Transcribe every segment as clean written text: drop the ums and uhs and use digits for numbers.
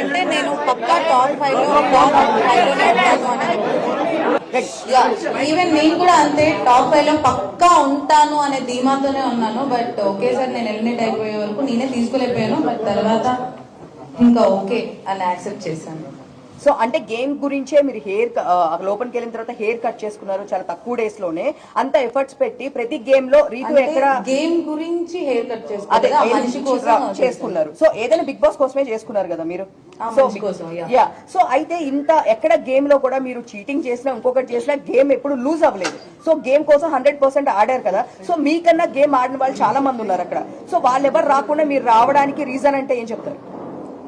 అంటే నేను పక్కా టాప్ 5 లోనే ఉంటాను అని. ఈవెన్ నేను కూడా అంతే, టాప్ 5 లో పక్కా ఉంటాను అనే ధీమాతోనే ఉన్నాను. బట్ ఒకేసారి నేను ఎలిమినేట్ అయిపోయే వరకు నేనే తీసుకోలేకపోయాను. బట్ తర్వాత ఇంకా ఓకే అని యాక్సెప్ట్ చేశాను. సో అంటే గేమ్ గురించే మీరు హెయిర్ లోపలికి వెళ్ళిన తర్వాత హెయిర్ కట్ చేసుకున్నారు చాలా తక్కువ డేస్ లోనే, అంత ఎఫర్ట్స్ పెట్టి ప్రతి గేమ్ లో రీతు ఎక్కడ గేమ్ గురించి హెయిర్ కట్ అదే మనిషి కోసం చేసుకున్నారు. సో ఏదైనా బిగ్ బాస్ కోసమే చేసుకున్నారు కదా మీరు. యా, సో అయితే ఇంత ఎక్కడ గేమ్ లో కూడా మీరు చీటింగ్ చేసినా ఇంకొకటి చేసినా గేమ్ ఎప్పుడు లూజ్ అవ్వలేదు. సో గేమ్ కోసం 100% ఆడారు కదా. సో మీకన్నా గేమ్ ఆడిన వాళ్ళు చాలా మంది ఉన్నారు అక్కడ. సో వాళ్ళు ఎవరు రాకుండా మీరు రావడానికి రీజన్ అంటే ఏం చెప్తారు?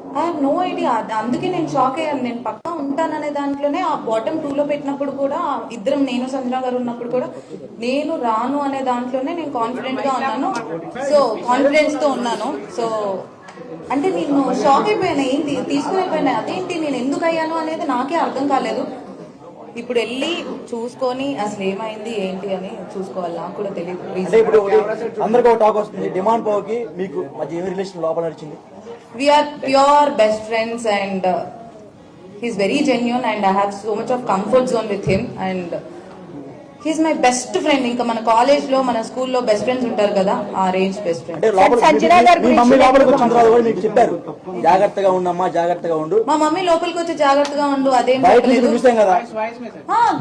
I have no idea. అందుకే నేను షాక్ అయ్యాను. నేను పక్కా ఉంటాననే దాంట్లోనే ఆ బాటమ్ 2 లో పెట్టినప్పుడు కూడా ఇద్దరం, నేను సంజన గారు ఉన్నప్పుడు కూడా నేను రాను అనే దాంట్లోనే నేను కాన్ఫిడెంట్ గా ఉన్నాను. సో కాన్ఫిడెన్స్ తో ఉన్నాను. సో అంటే నేను షాక్ అయిపోయాను, ఏంటి తీసుకుని అదేంటి నేను ఎందుకు అయ్యాను అనేది నాకే అర్థం కాలేదు. ఇప్పుడు వెళ్ళి చూసుకొని అసలు ఏమైంది ఏంటి అని చూసుకోవాలి. నాకు కూడా తెలియదు. అందరికీ టాక్ వస్తుంది, డిమాండ్ పోకి మీకు మధ్య ఏమి రిలేషన్ లోపల నడిచింది? We are pure best friends and he's very genuine and I have so much of comfort zone with him and he's my best friend. ఇంకా మన కాలేజ్ లో మన స్కూల్లో బెస్ట్ ఫ్రెండ్స్ ఉంటారు కదా, ఆ రేంజ్ బెస్ట్ ఫ్రెండ్. చెప్పారు జాగ్రత్తగా ఉండమ్మా, జాగ్రత్తగా ఉండు. మా మమ్మీ లోపలికి వచ్చి జాగ్రత్తగా ఉండు అదేం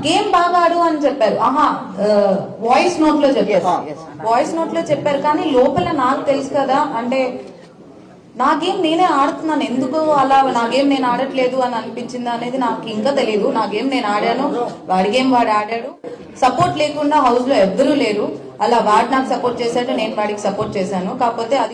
గేమ్ బాగా ఆడు అని చెప్పారు. వాయిస్ నోట్ లో చెప్పారు. వాయిస్ నోట్ లో చెప్పారు కానీ లోపల నాకు తెలుసు కదా, అంటే నా గేమ్ నేనే ఆడుతున్నాను, ఎందుకు అలా నా గేమ్ నేను ఆడట్లేదు అని అనిపించింది అనేది నాకు ఇంకా తెలియదు. నా గేమ్ నేను ఆడాను, వాడి గేమ్ వాడు ఆడాడు. సపోర్ట్ లేకుండా హౌస్ లో ఎవ్వరూ లేరు. అలా వాడు నాకు సపోర్ట్ చేశాడు, నేను వాడికి సపోర్ట్ చేశాను. కాకపోతే అది